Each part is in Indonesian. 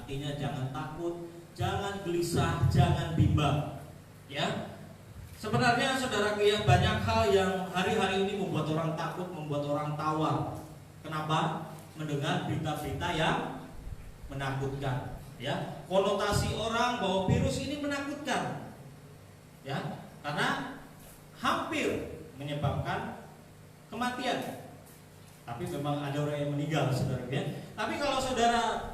Artinya jangan takut, jangan gelisah, jangan bimbang. Ya. Sebenarnya saudaraku ya, banyak hal yang hari-hari ini membuat orang takut, membuat orang tawar. Kenapa? Mendengar berita-berita yang menakutkan. Ya, konotasi orang bahwa virus ini menakutkan. Ya, karena hampir menyebabkan kematian. Tapi memang ada orang yang meninggal, saudara ya. Tapi kalau saudara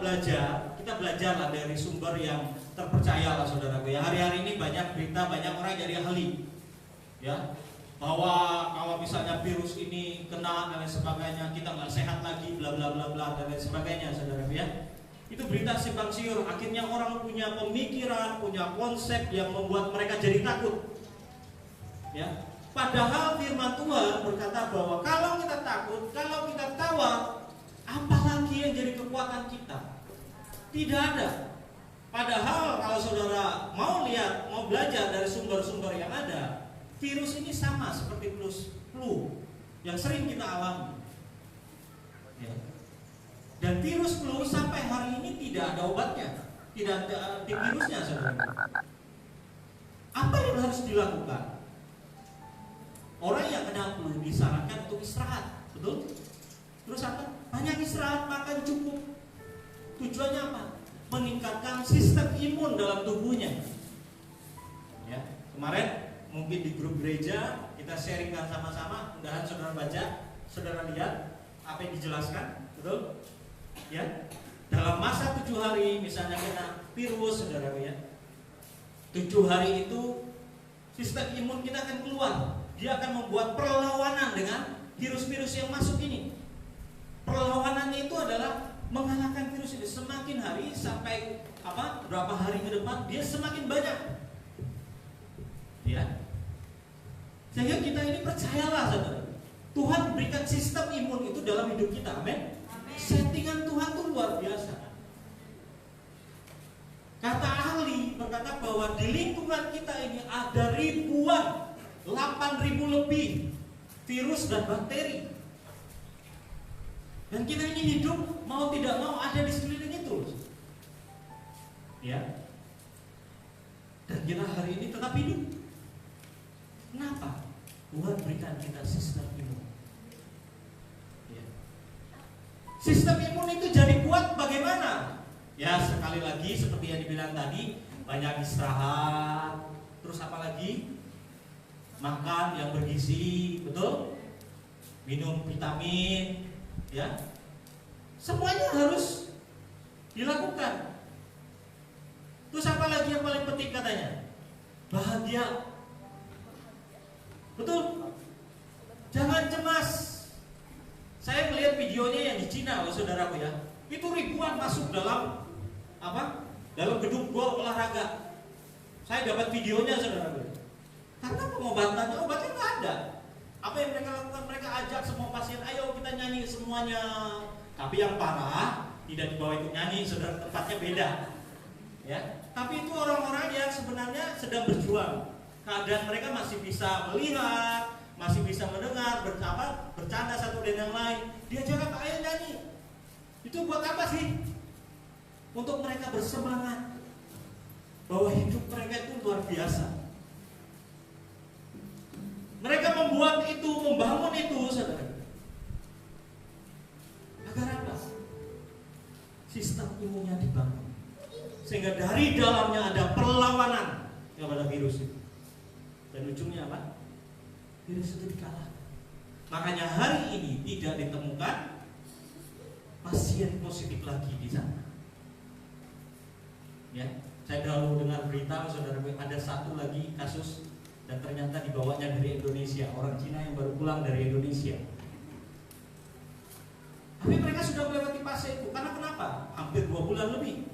belajar, kita belajarlah dari sumber yang terpercaya lah, saudaraku ya. Hari-hari ini banyak berita, banyak orang jadi ahli, ya, bahwa kalau misalnya virus ini kena dan lain sebagainya, kita nggak sehat lagi, bla bla bla bla dan lain sebagainya, saudaraku ya. Itu berita simpang siur. Akhirnya orang punya pemikiran, punya konsep yang membuat mereka jadi takut. Ya. Padahal firman Tuhan berkata bahwa kalau kita takut, kalau kita tawar, apalagi yang jadi kekuatan kita? Tidak ada. Padahal kalau saudara mau lihat, mau belajar dari sumber-sumber yang ada, virus ini sama seperti flu yang sering kita alami. Ya. Dan virus flu sampai hari ini tidak ada obatnya, tidak ada antivirusnya, saudara. Apa yang harus dilakukan? Orang yang kena flu disarankan untuk istirahat, betul? Terus apa? Banyak istirahat, makan cukup. Tujuannya apa? Meningkatkan sistem imun dalam tubuhnya. Ya, kemarin mungkin di grup gereja kita sharingkan sama-sama, mudahan saudara baca, saudara lihat apa yang dijelaskan, betul? Ya, dalam masa 7 hari misalnya kena virus, saudara ya, 7 hari itu sistem imun kita akan keluar. Dia akan membuat perlawanan dengan virus-virus yang masuk ini. Perlawanannya itu adalah mengalahkan virus ini. Semakin hari sampai berapa hari ke depan dia semakin banyak. Ya. Sehingga kita ini percayalah, saudara, Tuhan berikan sistem imun itu dalam hidup kita. Amin. Settingan Tuhan itu luar biasa. Kata ahli berkata bahwa di lingkungan kita ini ada ribuan, 8.000 lebih virus dan bakteri. Dan kita ini hidup mau tidak mau ada di sekeliling itu. Ya. Dan kita hari ini tetap hidup. Kenapa? Tuhan berikan kita sistem imun. Ya. Sistem imun itu jadi kuat bagaimana? Ya, sekali lagi seperti yang dibilang tadi, banyak istirahat, terus apa lagi? Makan yang bergizi, betul? Minum vitamin, ya. Semuanya harus dilakukan. Terus apa lagi yang paling penting katanya? Bahagia. Betul? Jangan cemas. Saya melihat videonya yang di Cina, saudaraku ya. Itu ribuan masuk dalam dalam gedung gor olahraga. Saya dapat videonya, saudaraku. Karena obatnya nggak ada. Apa yang mereka lakukan? Mereka ajak semua pasien, ayo kita nyanyi semuanya. Tapi yang parah tidak dibawa ikut nyanyi, saudara, tempatnya beda. Ya, tapi itu orang-orang yang sebenarnya sedang berjuang. Keadaan mereka masih bisa melihat, masih bisa mendengar, bercanda satu dengan yang lain. Dia jangan ayo nyanyi. Itu buat apa sih? Untuk mereka bersemangat bahwa hidup mereka itu luar biasa. Mereka membuat itu, membangun itu, saudara. Agar apa? Sistem imunnya dibangun. Sehingga dari dalamnya ada perlawanan kepada virus itu. Dan ujungnya apa? Virus itu dikalahkan. Makanya hari ini tidak ditemukan pasien positif lagi di sana. Ya, saya dahulu dengar berita, saudara, ada satu lagi kasus dan ternyata dibawanya dari Indonesia, orang Cina yang baru pulang dari Indonesia. Tapi mereka sudah melewati fase itu. Karena kenapa? Hampir 2 bulan lebih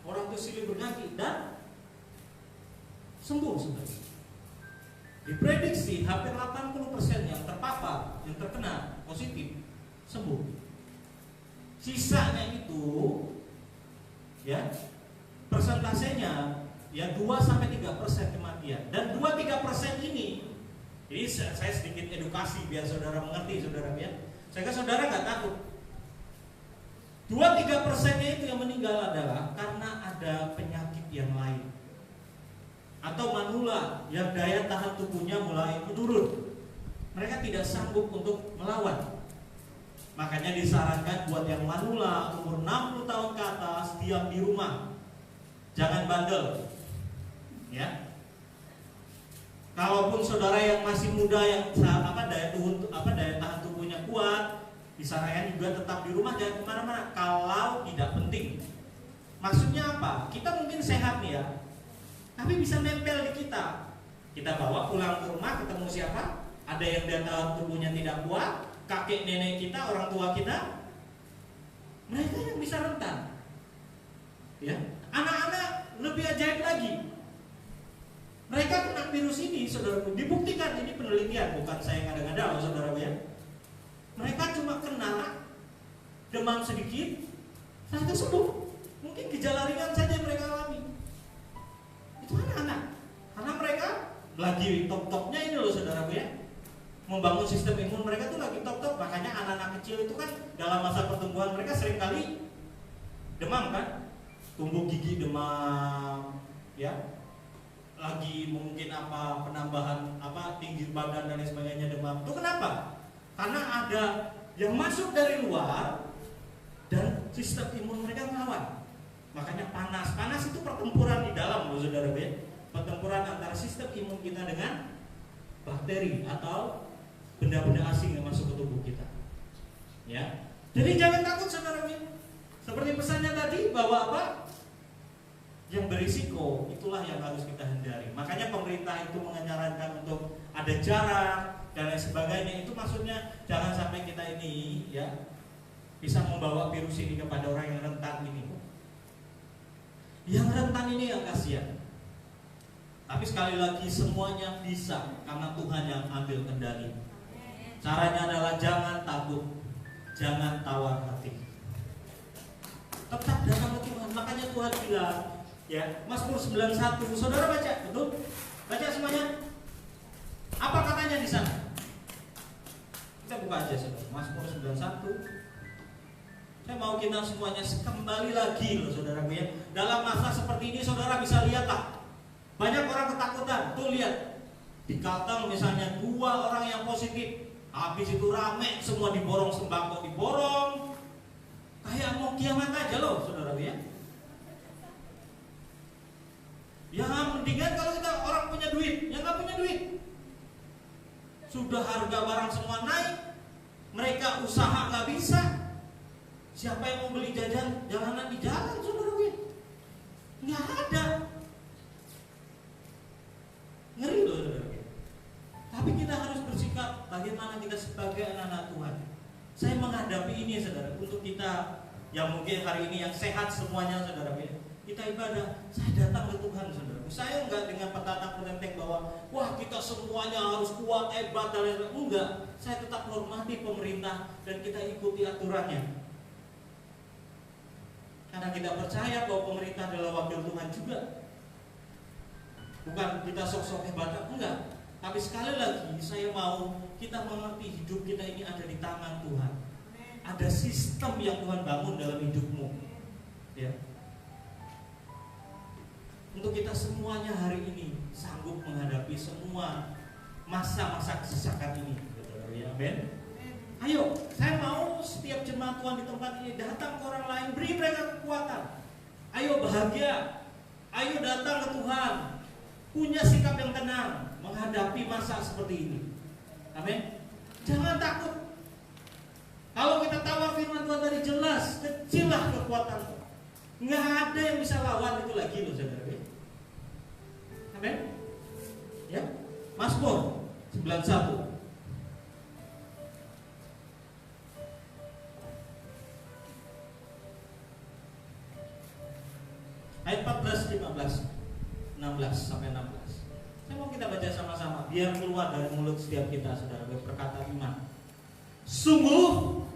orang itu silih berganti dan sembuh, saudara. Diprediksi hampir 80% yang terpapar, yang terkena positif sembuh. Sisanya itu, ya, persentasenya ya 2-3% kematian. Dan 2-3% ini, jadi saya sedikit edukasi biar saudara mengerti, saudara ya. Sehingga saudara nggak takut. 2-3%-nya itu yang meninggal meninggal adalah karena ada penyakit yang lain, atau manula yang daya tahan tubuhnya mulai menurun. Mereka tidak sanggup untuk melawan. Makanya disarankan buat yang manula umur 60 tahun ke atas diam di rumah, jangan bandel. Ya. Kalaupun saudara yang masih muda yang daya tahan tubuhnya kuat, disarankan juga tetap di rumah, jangan kemana-mana kalau tidak penting. Maksudnya apa? Kita mungkin sehat nih ya, tapi bisa nempel di kita. Kita bawa pulang ke rumah, ketemu siapa? Ada yang daya tahan tubuhnya tidak kuat, kakek nenek kita, orang tua kita, mereka yang bisa rentan. Ya, anak-anak lebih ajaib lagi. Mereka kena virus ini, saudaraku. Dibuktikan, ini penelitian, bukan saya ngada-ngada, saudaraku ya. Mereka cuma kena demam sedikit, setelah itu sembuh. Mungkin gejala ringan saja mereka alami. Itu anak-anak, karena mereka lagi top-topnya ini loh, saudaraku ya. Membangun sistem imun mereka tuh lagi top-top. Makanya anak-anak kecil itu kan dalam masa pertumbuhan mereka seringkali demam kan, tumbuh gigi demam, ya. Lagi mungkin penambahan tinggi badan dan lain sebagainya demam. Itu kenapa? Karena ada yang masuk dari luar dan sistem imun mereka melawan. Makanya panas itu pertempuran di dalam loh, saudara ya. Pertempuran antara sistem imun kita dengan bakteri atau benda-benda asing yang masuk ke tubuh kita. Ya. Jadi jangan takut, saudara ya. Seperti pesannya tadi bahwa yang berisiko itulah yang harus kita hindari. Makanya pemerintah itu menyarankan untuk ada jarak dan lain sebagainya. Itu maksudnya jangan sampai kita ini ya bisa membawa virus ini kepada orang yang rentan ini. Yang rentan ini yang kasihan. Tapi sekali lagi semuanya bisa karena Tuhan yang ambil kendali. Caranya adalah jangan takut, jangan tawar hati. Tetap datang ke Tuhan. Makanya Tuhan bilang, ya, Mazmur 91, saudara baca, betul? Baca semuanya. Apa katanya di sana? Kita buka aja, saudara. Mazmur 91. Saya mau kita semuanya kembali lagi loh, saudara ya. Dalam masa seperti ini, saudara bisa lihatlah. Banyak orang ketakutan. Tuh lihat. Di Kalteng misalnya 2 orang yang positif. Habis itu rame, semua diborong sembako, diborong. Kayak mau kiamat aja loh, saudara ya. Ya mendingan kalau kita orang punya duit, yang nggak punya duit. Sudah harga barang semua naik, mereka usaha nggak bisa. Siapa yang mau beli jajan jalanan di jalan, saudara gue? Nggak ada. Ngeri loh, saudara gue. Tapi kita harus bersikap bagaimana kita sebagai anak-anak Tuhan. Saya menghadapi ini, saudara, untuk kita yang mungkin hari ini yang sehat semuanya, saudara gue. Kita ibadah, saya datang ke Tuhan, saudara. Saya enggak dengan petata penenteng bahwa wah kita semuanya harus kuat, hebat dan lain-lain. Enggak, saya tetap hormati pemerintah dan kita ikuti aturannya. Karena kita percaya bahwa pemerintah adalah wakil Tuhan juga. Bukan kita sok-sok hebat, enggak. Tapi sekali lagi saya mau kita mengerti hidup kita ini ada di tangan Tuhan. Ada sistem yang Tuhan bangun dalam hidupmu. Ya. Untuk kita semuanya hari ini sanggup menghadapi semua masa-masa kesesakan ini. Amin. Ayo, saya mau setiap jemaat Tuhan di tempat ini datang ke orang lain, beri mereka kekuatan. Ayo bahagia. Ayo datang ke Tuhan. Punya sikap yang tenang menghadapi masa seperti ini. Amin. Jangan takut. Kalau kita tawar firman Tuhan tadi jelas, kecillah kekuatanmu. Nggak ada yang bisa lawan itu lagi loh, saudara. Amin. Ya. Mazmur 91. Ayat 14, 15, 16 sampai 16. Saya mau kita baca sama-sama biar keluar dari mulut setiap kita, saudara, perkataan iman. Sungguh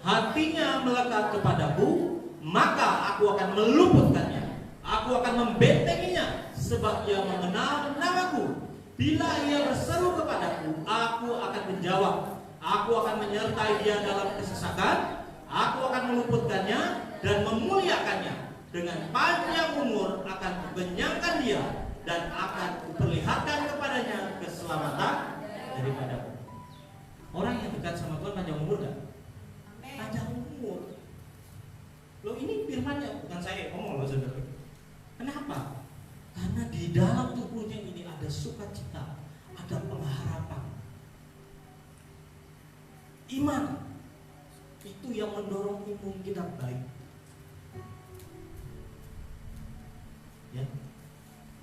hatinya melekat kepadaku, maka aku akan meluputkannya. Aku akan membentenginya, sebab ia mengenal namaku. Bila ia berseru kepadaku, aku akan menjawab. Aku akan menyertai dia dalam kesesakan. Aku akan meluputkannya dan memuliakannya. dengan panjang umur akan kukenyangkan dia, dan akan kuperlihatkan kepadanya keselamatan daripadaku. Orang yang dekat sama Tuhan panjang umur gak? Panjang umur. Loh, ini firmannya, bukan saya ngomong loh saudara. Kenapa? Karena di dalam tubuhnya ini ada sukacita, ada pengharapan. Iman itu yang mendorong imun kita baik. Ya.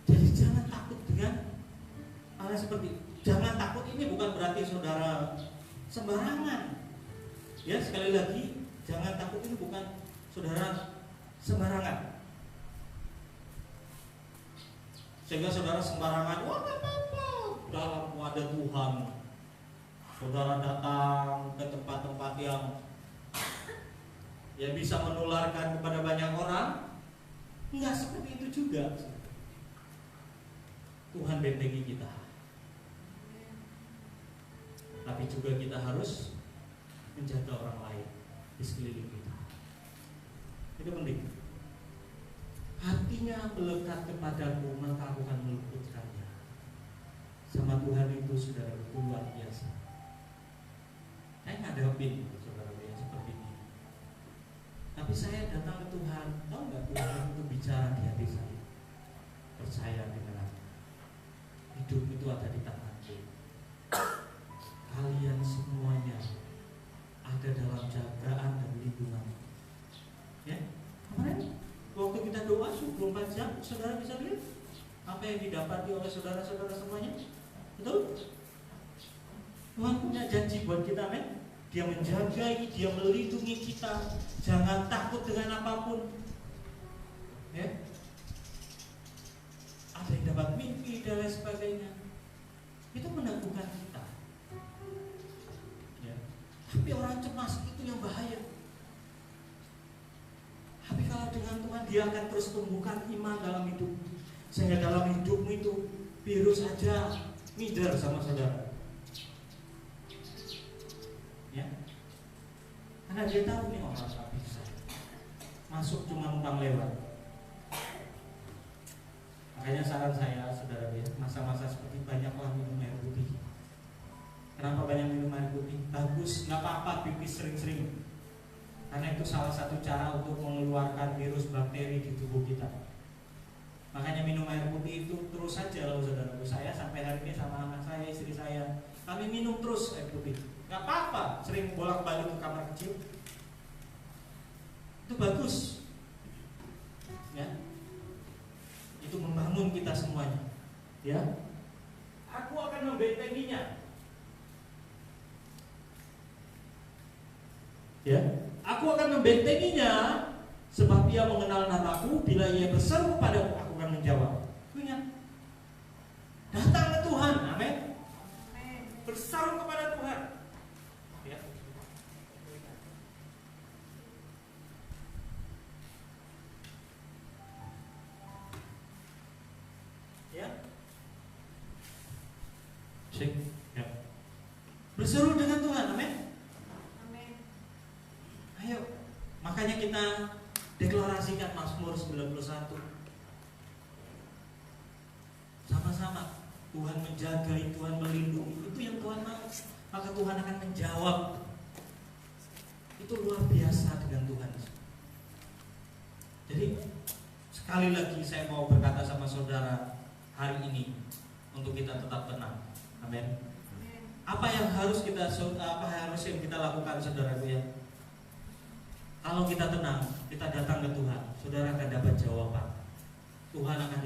Jadi jangan takut dengan hal seperti itu. Jangan takut ini bukan berarti saudara sembarangan. Ya, sekali lagi, jangan takut ini bukan saudara sembarangan. Sehingga saudara sembarangan, wah apa-apa, dalam wadah Tuhan saudara datang ke tempat-tempat yang bisa menularkan kepada banyak orang. Enggak seperti itu juga. Tuhan bentengi kita, tapi juga kita harus menjaga orang lain di sekeliling kita. Itu penting. Hatinya melekat kepadaku, maka aku akan meluputkannya. Sama Tuhan itu sudah luar biasa. Saya ngadepin saudara yang seperti ini. Tapi saya datang ke Tuhan, tahu nggak Tuhan itu bicara di hati saya. Percaya dengan aku. Hidup itu ada di tanganku. Kalian semuanya ada dalam jagaan dan lindungan. Ya, kemarin waktu kita doa 24 jam, saudara bisa lihat apa yang didapati oleh saudara-saudara semuanya. Betul? Tuhan punya janji buat kita, men. Dia menjagai, dia melindungi kita. Jangan takut dengan apapun. Ya. Ada yang dapat mimpi dan lain sebagainya. Itu meneguhkan kita. Ya. Tapi orang cemas itu yang bahaya. Tapi kalau dengan Tuhan, dia akan terus tumbuhkan iman dalam hidup. Sehingga dalam hidupmu itu virus aja minder sama saudara. Ya. Karena dia tahu nih orang tak bisa. Masuk cuma numpang lewat. Makanya saran saya, saudara ya, masa-masa seperti banyaklah minum air putih. Kenapa banyak minum air putih? Bagus, nggak apa-apa pipis sering-sering. Karena itu salah satu cara untuk mengeluarkan virus bakteri di tubuh kita. Makanya minum air putih itu terus saja loh saudara. Saya sampai hari ini sama anak saya, istri saya, kami minum terus air putih. Gak apa-apa, sering bolak-balik ke kamar kecil. Itu bagus. Ya. Itu membangun kita semuanya. Ya. Aku akan membentenginya. Ya. Aku akan membentenginya, sebab ia mengenal namaku. Bila ia berseru padaku, aku akan menjawab. Ingat, datang ke Tuhan, amin. Berseru kepada Tuhan. Ya. Ya. Cek. Ya. Berseru dengan Tuhan, amin. Ayo, makanya kita deklarasikan Mazmur 91. Sama-sama, Tuhan menjagai, Tuhan melindungi. Itu yang Tuhan mau. Maka Tuhan akan menjawab. Itu luar biasa dengan Tuhan. Jadi sekali lagi saya mau berkata sama saudara hari ini untuk kita tetap tenang. Amin. Apa yang harus kita lakukan, saudara ya? Kalau kita tenang, kita datang ke Tuhan, saudara akan dapat jawaban. Tuhan akan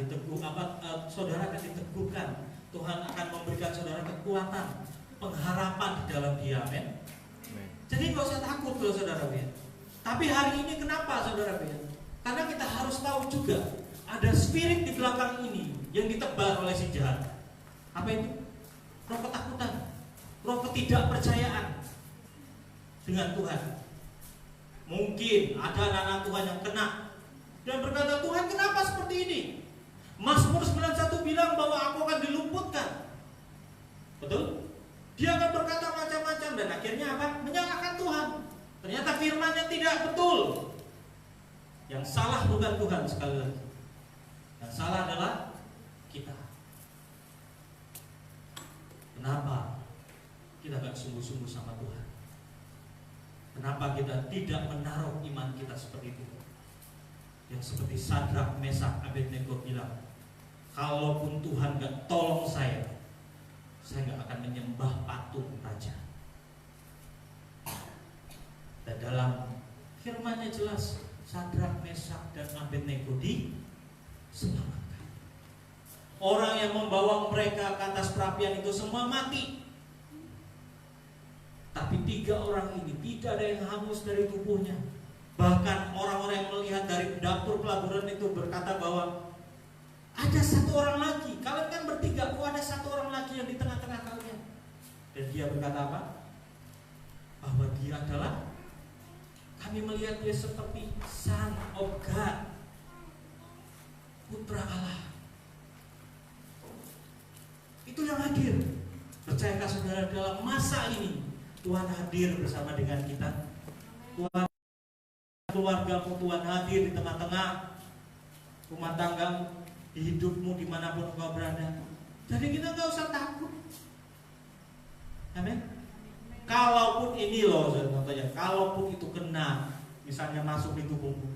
saudara akan diteguhkan. Tuhan akan memberikan saudara kekuatan, pengharapan di dalam Dia, amin. Jadi nggak usah takut loh saudara ya. Tapi hari ini kenapa saudara ya? Karena kita harus tahu juga ada spirit di belakang ini yang ditebar oleh si jahat. Apa itu? Roh ketakutan, roh ketidakpercayaan dengan Tuhan. Mungkin ada anak-anak Tuhan yang kena dan berkata, Tuhan kenapa seperti ini? Mazmur 91 bilang bahwa aku akan diluputkan. Betul? Dia akan berkata macam-macam dan akhirnya apa? Menyalahkan Tuhan. Ternyata firman-Nya tidak betul. Yang salah bukan Tuhan, sekali lagi. Yang salah adalah kita. Kenapa kita gak sungguh-sungguh sama Tuhan? Kenapa kita tidak menaruh iman kita seperti itu? Yang seperti Sadrak, Mesak, Abednego bilang, kalaupun Tuhan gak tolong saya gak akan menyembah patung raja. Dan dalam firman-Nya jelas, Sadrak, Mesak, dan Abednego diselamatkan. Orang yang membawa mereka ke atas perapian itu semua mati. Tapi 3 orang ini tidak ada yang hangus dari tubuhnya. Bahkan orang-orang yang melihat dari dapur pelabuhan itu berkata bahwa ada 1 orang lagi. Kalian kan bertiga, kok ada 1 orang lagi yang di tengah-tengah kalian? Dan dia berkata apa? Bahwa dia adalah, kami melihat dia seperti Son of God, Putra Allah. Itu yang hadir. Percayakah saudara, dalam masa ini Tuhan hadir bersama dengan kita? Tuhan, keluargamu Tuhan hadir di tengah-tengah rumah tanggamu, di hidupmu dimanapun engkau berada. Jadi kita gak usah takut. Amin. Kalaupun ini loh, contohnya, kalaupun itu kena, misalnya masuk di tubuhmu,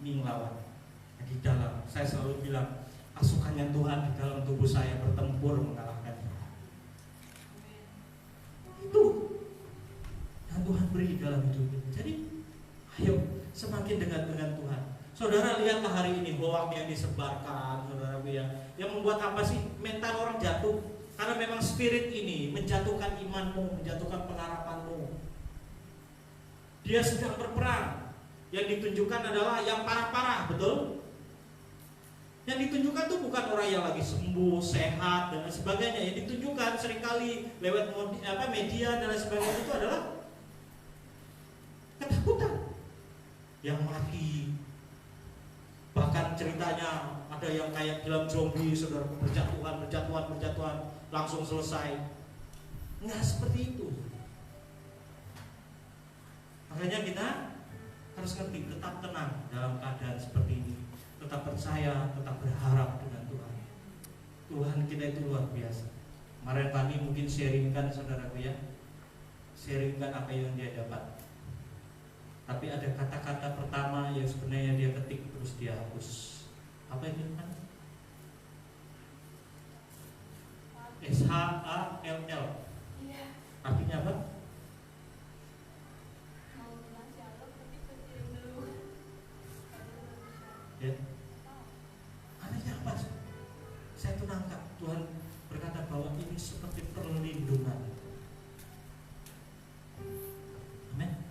ini ngelawan. Di dalam, saya selalu bilang, pasukannya Tuhan di dalam tubuh saya bertempur mengalahkannya. Itu yang Tuhan beri dalam hidup kita. Jadi, ayo semakin dekat dengan Tuhan. Saudara lihatlah hari ini hoak yang disebarkan, saudara yang membuat apa sih? Mental orang jatuh. Karena memang spirit ini menjatuhkan imanmu, menjatuhkan pengharapanmu. Dia sedang berperang. Yang ditunjukkan adalah yang parah-parah, betul? Yang ditunjukkan tuh bukan orang yang lagi sembuh, sehat dan sebagainya. Yang ditunjukkan seringkali lewat media dan sebagainya itu adalah ketakutan. Yang mati. Bahkan ceritanya ada yang kayak film zombie, saudara, berjatuhan, langsung selesai. Nggak seperti itu. Makanya kita harus ngerti, tetap tenang dalam keadaan seperti ini. Tetap percaya, tetap berharap dengan Tuhan. Tuhan kita itu luar biasa. Kemarin tadi mungkin sharingkan saudaraku ya, sharingkan apa yang dia dapat. Tapi ada kata-kata pertama yang sebenarnya dia ketik terus dia hapus. Apa itu kan? SHALL. Artinya apa? Ya. Artinya apa? Saya tuh nangkap Tuhan berkata bahwa ini seperti perlindungan. Amin.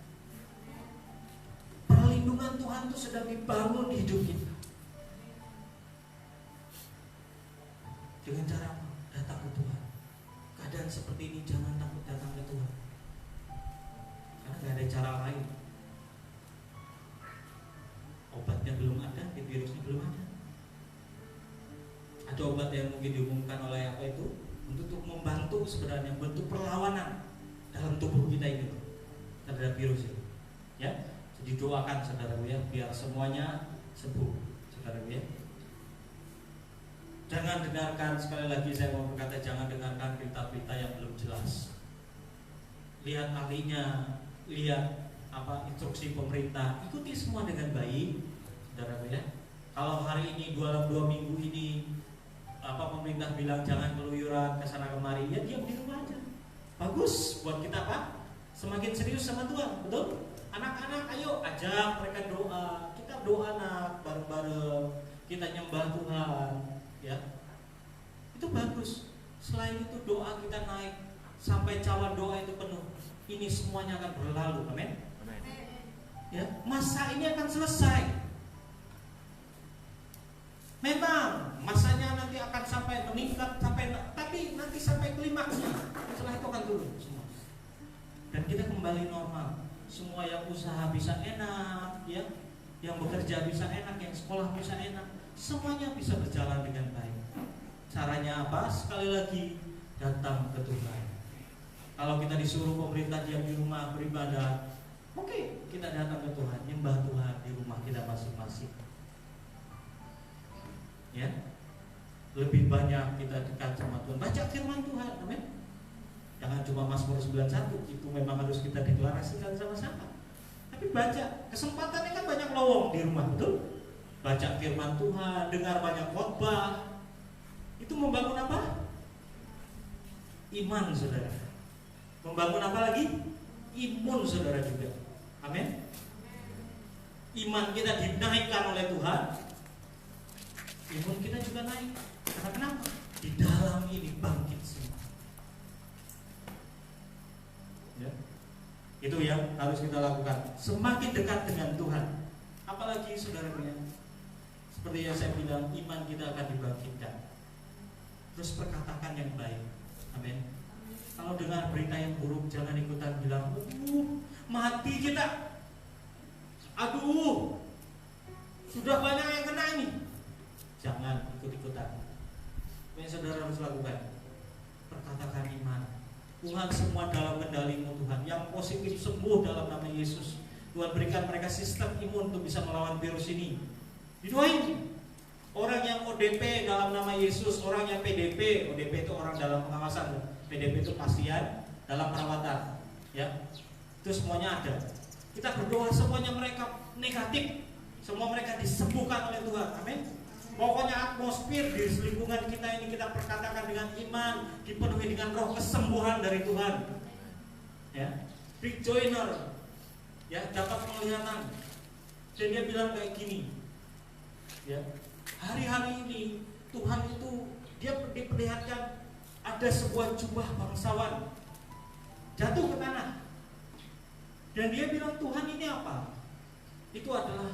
Perlindungan Tuhan itu sedang dibangun di hidup kita. Dengan cara datang ke Tuhan. Keadaan seperti ini jangan takut datang ke Tuhan. Karena gak ada cara lain. Obatnya belum ada, virusnya belum ada. Ada obat yang mungkin diumumkan oleh apa itu untuk membantu sebenarnya bentuk perlawanan dalam tubuh kita ini terhadap virus ini. Ya, jadi doakan saudaraku ya, biar semuanya sembuh, saudaraku ya. Jangan dengarkan, sekali lagi saya mau berkata, jangan dengarkan berita-berita yang belum jelas. Lihat ahlinya, lihat apa instruksi pemerintah, ikuti semua dengan baik, saudaraku ya. Kalau hari ini dalam 2 minggu ini apa pemerintah bilang jangan keluyuran ke sana kemari, ya diam di rumah aja. Bagus buat kita apa? Semakin serius sama Tuhan, betul? Anak-anak ayo ajak mereka doa. Kita doa anak bareng-bareng, kita nyembah Tuhan, ya. Itu bagus. Selain itu doa kita naik sampai cawan doa itu penuh. Ini semuanya akan berlalu, amin. Ya, masa ini akan selesai. Memang masanya nanti akan sampai meningkat tapi nanti sampai klimaksnya. Setelah itu akan turun semua. Dan kita kembali normal. Semua yang usaha bisa enak, ya. Yang bekerja bisa enak, yang sekolah bisa enak. Semuanya bisa berjalan dengan baik. Caranya apa? Sekali lagi datang ke Tuhan. Kalau kita disuruh pemerintah diam di rumah beribadah, Oke, kita datang ke Tuhan, nyembah Tuhan di rumah kita masing-masing. Ya, lebih banyak kita dekat sama Tuhan, baca firman Tuhan, amin. Jangan cuma Mazmur 91, itu memang harus kita deklarasikan sama-sama. Tapi baca, kesempatannya kan banyak lowong di rumah, betul? Baca firman Tuhan, dengar banyak khotbah. Itu membangun apa? Iman, saudara. Membangun apa lagi? Imun, saudara juga. Amin. Iman kita dinaikkan oleh Tuhan, imun kita juga naik. Karena kenapa? Di dalam ini bangkit semua. Ya. Itu yang harus kita lakukan. Semakin dekat dengan Tuhan, apalagi saudara-saudara, seperti yang saya bilang, iman kita akan dibangkitkan. Terus perkatakan yang baik. Amin. Kalau dengar berita yang buruk, jangan ikutan bilang, mati kita. Aduh, sudah banyak yang kena ini. Jangan ikut-ikutan. Yang saudara harus lakukan, perkatakan iman. Tuhan, semua dalam kendali-Mu Tuhan. Yang positif sembuh dalam nama Yesus. Tuhan, berikan mereka sistem imun untuk bisa melawan virus ini. Didoain. Orang yang ODP dalam nama Yesus, orang yang PDP, ODP itu orang dalam pengawasan, PDP itu pasien dalam perawatan, ya, itu semuanya ada. Kita berdoa semuanya mereka negatif, semua mereka disembuhkan oleh Tuhan, amin. Pokoknya atmosfer di lingkungan kita ini kita perkatakan dengan iman, dipenuhi dengan roh kesembuhan dari Tuhan, ya. Rick Joyner, ya, dapat penglihatan, dan dia bilang kayak gini, ya. Hari-hari ini Tuhan itu dia diperlihatkan ada sebuah jubah bangsawan jatuh ke tanah, dan dia bilang, Tuhan, ini apa? Itu adalah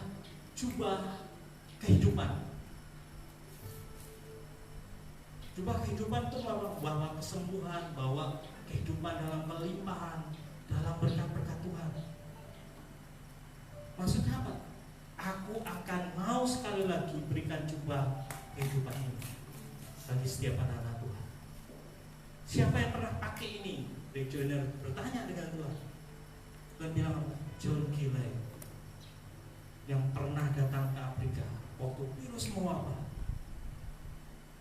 jubah kehidupan. Jubah kehidupan itu bawa kesembuhan, bawa kehidupan dalam kelimpahan, dalam berkat-berkat Tuhan. Maksudnya apa? Aku akan mau sekali lagi berikan jubah kehidupan ini bagi setiap anak-anak Tuhan. Siapa yang pernah pakai ini? Rick Joyner bertanya dengan Tuhan. Tuhan bilang, John Gilley, yang pernah datang ke Afrika waktu virus mewabah,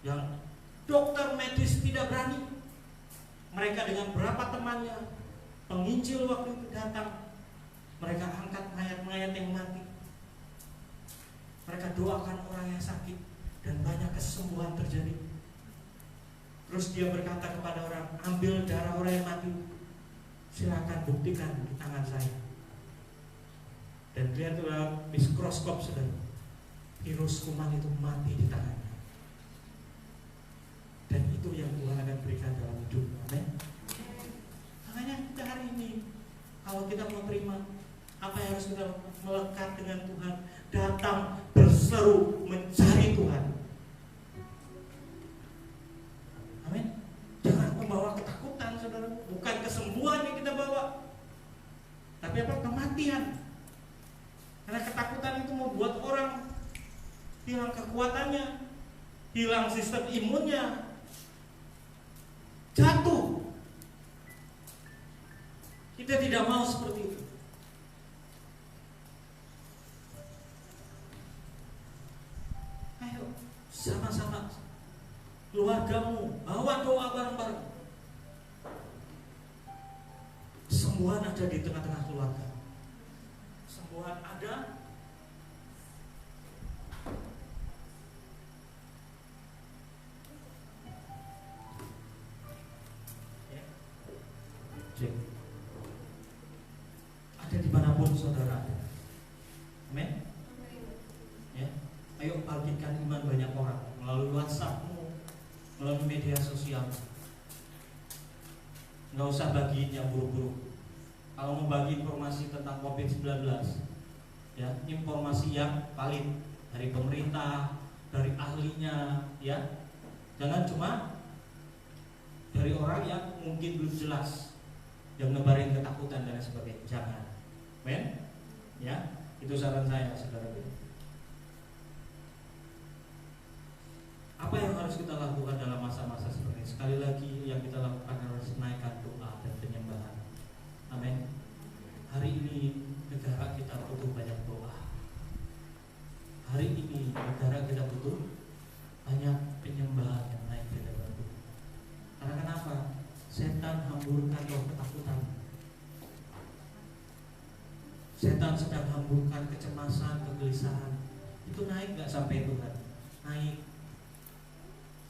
yang dokter medis tidak berani. Mereka dengan berapa temannya, penginjil waktu itu datang, mereka angkat mayat-mayat yang mati. Mereka doakan orang yang sakit dan banyak kesembuhan terjadi. Terus dia berkata kepada orang, ambil darah orang yang mati, silakan buktikan di tangan saya. Dan lihat dalam mikroskop, saudara, virus kuman itu mati di tangannya. Dan itu yang Tuhan akan berikan dalam hidup. Amin. Makanya kita hari ini, kalau kita mau terima, apa yang harus kita melekat dengan Tuhan, datang berseru mencari Tuhan. Amin. Jangan membawa ketakutan, saudara. Bukan kesembuhan yang kita bawa, tapi apa? Kematian. Karena ketakutan itu membuat orang hilang kekuatannya, hilang sistem imunnya, jatuh. Kita tidak mau seperti itu. Ayo, sama-sama keluargamu bawa doa bareng-bareng. Kesembuhan ada di tengah-tengah keluarga. Kesembuhan ada. Ya. Cek. Ada dimanapun saudara ada. Amin. Ya. Ayo bangkitkan iman banyak orang melalui WhatsAppmu, melalui media sosial. Nggak usah bagiin yang buruk-buruk. Kalau mau bagi informasi tentang COVID-19, ya, informasi yang valid dari pemerintah, dari ahlinya, ya. Jangan cuma dari orang yang mungkin belum jelas, yang nebarin ketakutan dan sebagainya. Jangan. Men? Ya, itu saran saya, saudara. Apa yang harus kita lakukan dalam masa-masa seperti ini? Sekali lagi, yang kita lakukan harus naikkan doa dan penyembahan. Amin. Hari ini hamburkan roh ketakutan. Setan sedang hamburkan kecemasan, kegelisahan. Itu naik gak sampai Tuhan? Naik.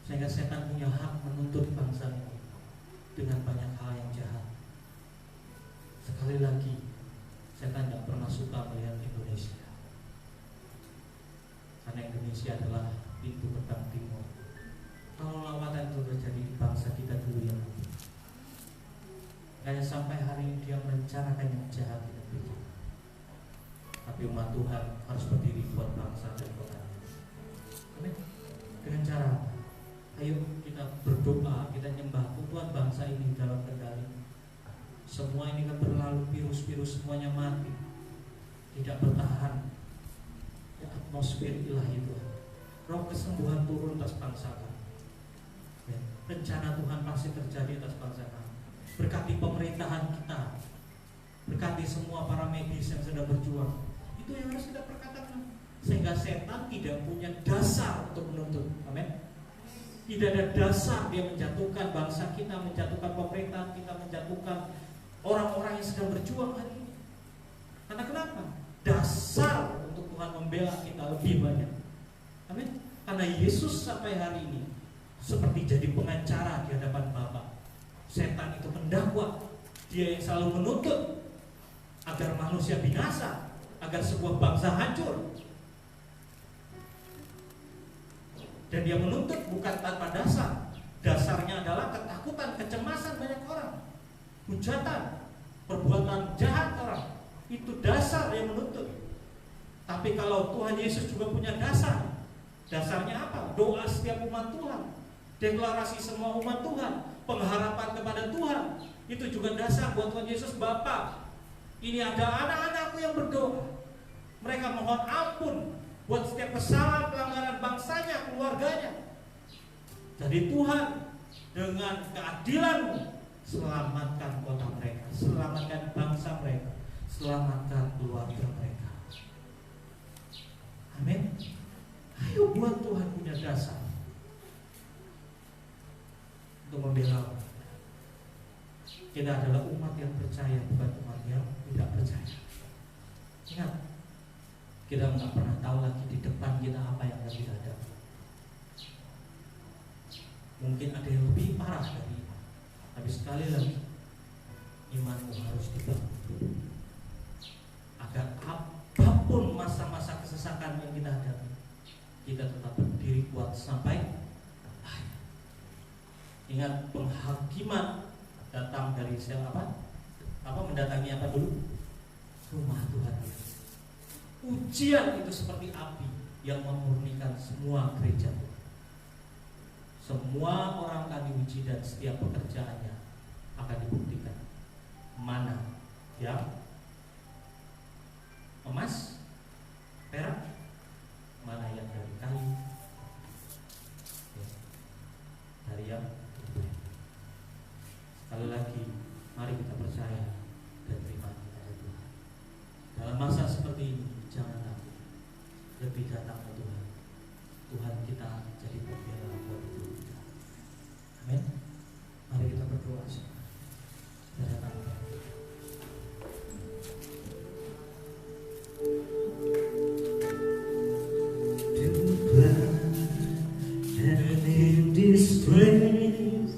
Sehingga setan punya hak menuntut bangsa ini dengan banyak hal yang jahat. Sekali lagi, setan gak pernah suka melihat Indonesia, karena Indonesia adalah pintu gerbang timur. Kalau lawatan itu terjadi di bangsa kita dulu yang kayak sampai hari ini dia merencanakan yang jahat di negeri kita. Tapi umat Tuhan harus berdiri buat bangsa dan kota. Amin. Dengan cara apa? Ayo kita berdoa, kita nyembah Tuhan bangsa ini dalam kendali. Semua ini kan berlalu, virus-virus semuanya mati, tidak bertahan. Ya, atmosfer ilahi Tuhan, roh kesembuhan turun atas bangsa kami. Ya, rencana Tuhan pasti terjadi atas bangsa kami. Berkati pemerintahan kita, berkati semua para medis yang sedang berjuang. Itu yang harus kita perkatakan, sehingga setan tidak punya dasar untuk menuntut. Amin. Tidak ada dasar dia menjatuhkan bangsa kita, menjatuhkan pemerintahan kita, menjatuhkan orang-orang yang sedang berjuang hari ini. Karena kenapa? Dasar untuk Tuhan membela kita lebih banyak. Amin. Karena Yesus sampai hari ini seperti jadi pengacara di hadapan Bapa. Setan itu mendakwa, dia yang selalu menuntut agar manusia binasa, agar sebuah bangsa hancur. Dan dia menuntut bukan tanpa dasar. Dasarnya adalah ketakutan, kecemasan banyak orang, hujatan, perbuatan jahat orang. Itu dasar yang menuntut. Tapi kalau Tuhan Yesus juga punya dasar. Dasarnya apa? Doa setiap umat Tuhan, deklarasi semua umat Tuhan, pengharapan kepada Tuhan. Itu juga dasar buat Tuhan Yesus. Bapa, ini ada anak-anakku yang berdoa, mereka mohon ampun buat setiap kesalahan, pelanggaran bangsanya, keluarganya. Jadi Tuhan, dengan keadilan-Mu, selamatkan kota mereka, selamatkan bangsa mereka, selamatkan keluarga mereka. Amin. Ayo buat Tuhan punya dasar untuk membela. Kita adalah umat yang percaya, bukan umat yang tidak percaya. Ingat, kita nggak pernah tahu lagi di depan kita apa yang akan kita hadapi. Mungkin ada yang lebih parah dari ini. Tapi sekali lagi, imanmu harus dibangun agar apapun masa-masa kesesakan yang kita hadapi, kita tetap berdiri kuat sampai akhir. Ingat, penghakiman datang dari siapa? Mendatangi apa dulu? Rumah Tuhan. Ujian itu seperti api yang memurnikan semua gereja. Semua orang akan diuji dan setiap pekerjaannya akan dibuktikan. Mana yang emas, perak, mana yang dari kayu, dari yang sekali lagi, mari kita percaya dan terima kepada Tuhan. Dalam masa seperti ini, jangan takut, lebih datang ke Tuhan. Tuhan kita jadi pembela buat hidup kita. Amin. Mari kita berdoa semua. Datang. And in this place,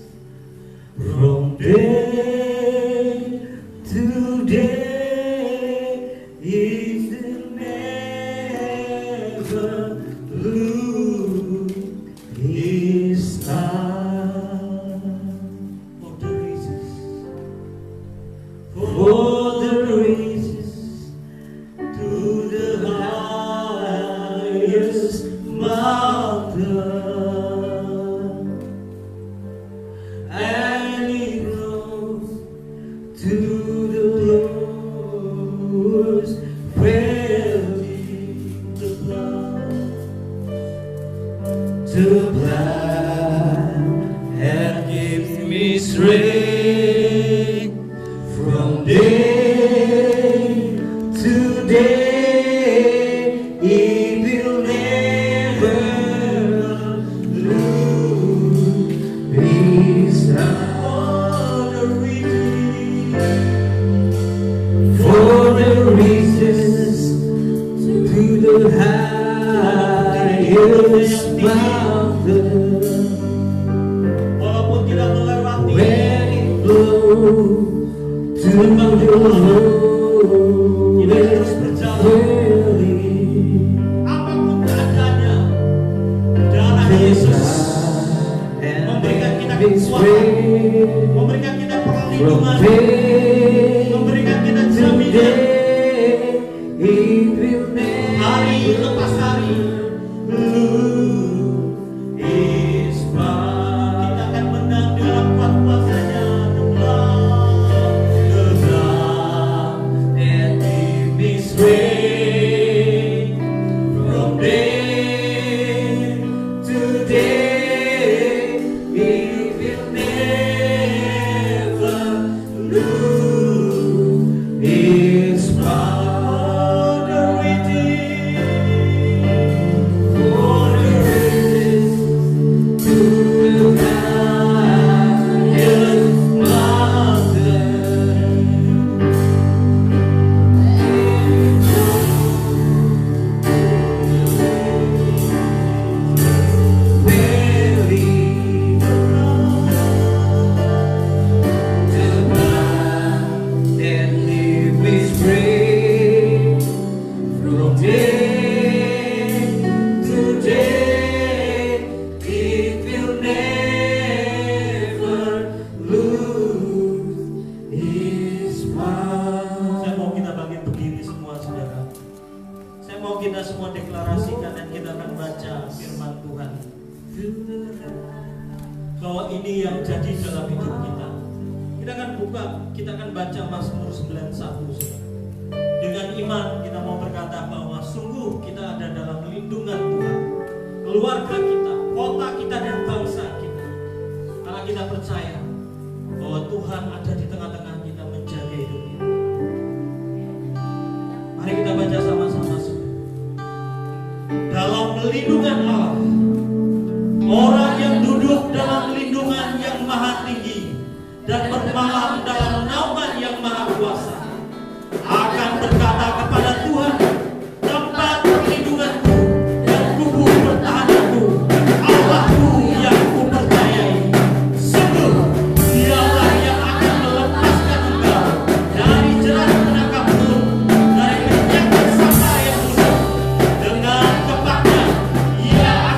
from day to day, is never look his time. For the races to the highest mountain, and it goes to the lowest valley, the blind and gives me strength from day to day. It will never lose his eye. mobilnya yang tinggi, walaupun tidak melewati berbagai pengalaman, kita terus berjalan. Apapun keadaannya, darah Yesus memberikan kita kekuatan, memberikan kita perlindungan, memberikan kita jaminan. Hari lepas hari, kita akan menang dalam kuat kuasanya. Ia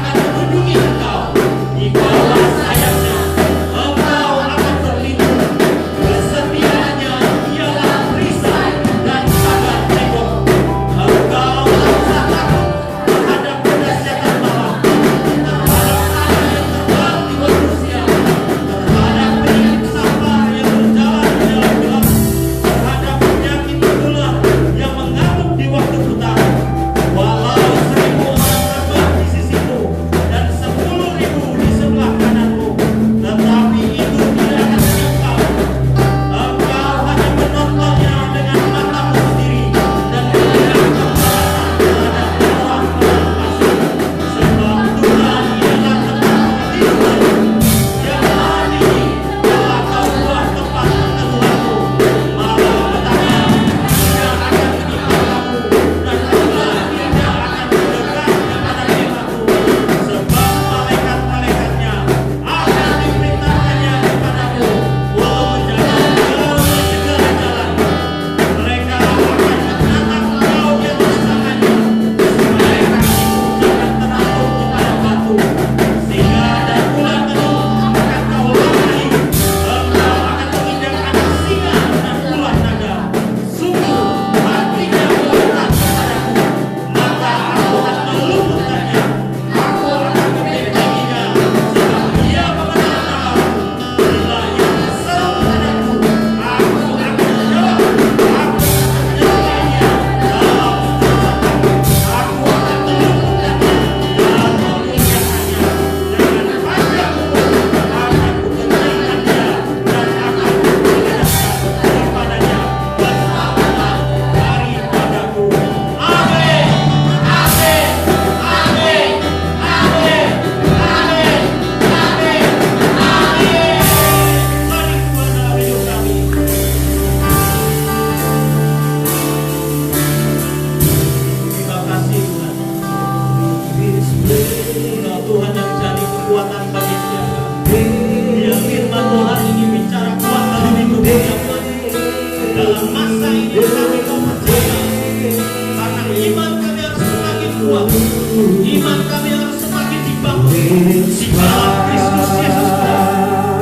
kami harus semakin dibangun di dalam Kristus Yesus Tuhan.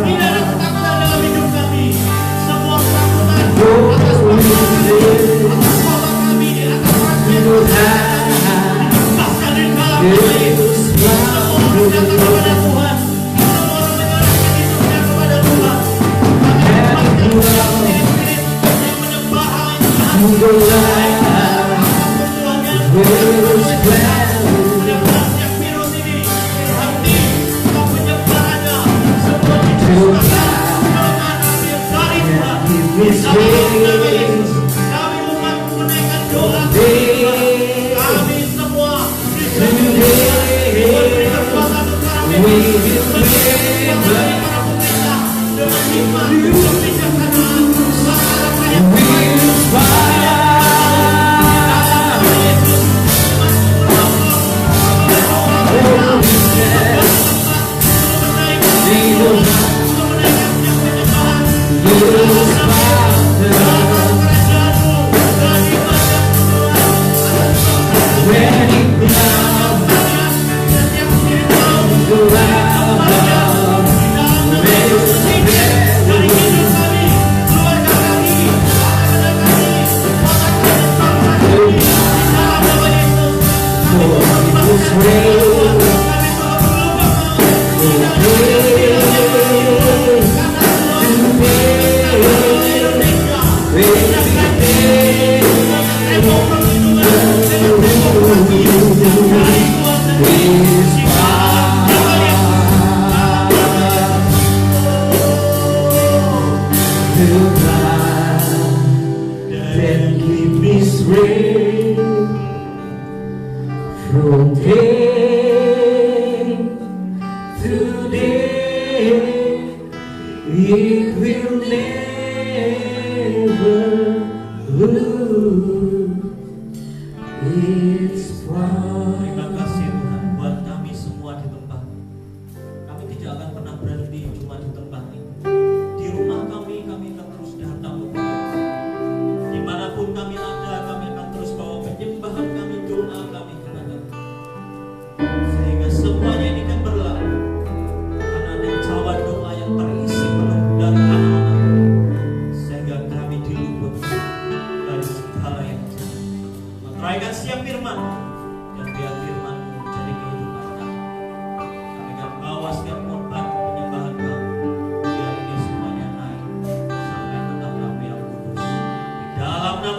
Tidak ada ketakutan dalam hidup kami. Semua ketakutan atas sekolah kami, di atas rakyat bahkan di dalam Yesus. Semua berkata kepada Tuhan, semua menyerahkan hidupnya kepada Tuhan. Kami lepaskan spirit-spirit yang menyembah hal yang jahat. Kami umat menaikkan doa kami semua diberi kekuatan untuk para pemimpin, para pemerintah dengan hikmat, kebijaksanaan, secara kaya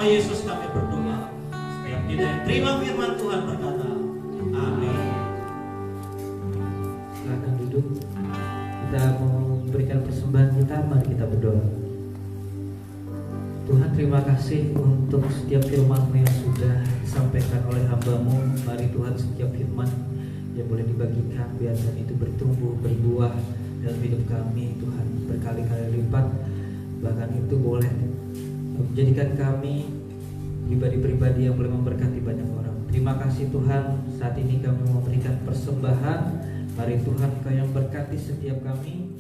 Yesus kami berdoa. Setiap kita yang terima firman Tuhan berkata, amin. Silakan duduk. Kita mau memberikan persembahan kita, mari kita berdoa. Tuhan, terima kasih untuk setiap firman-Mu yang sudah disampaikan oleh hamba-Mu. Mari Tuhan, setiap firman yang boleh dibagikan, biarkan itu bertumbuh, berbuah dalam hidup kami Tuhan berkali-kali lipat. Bahkan itu boleh menjadikan kami pribadi-pribadi yang boleh memberkati banyak orang. Terima kasih Tuhan, saat ini kami memberikan persembahan. Mari Tuhan Kau yang berkati setiap kami.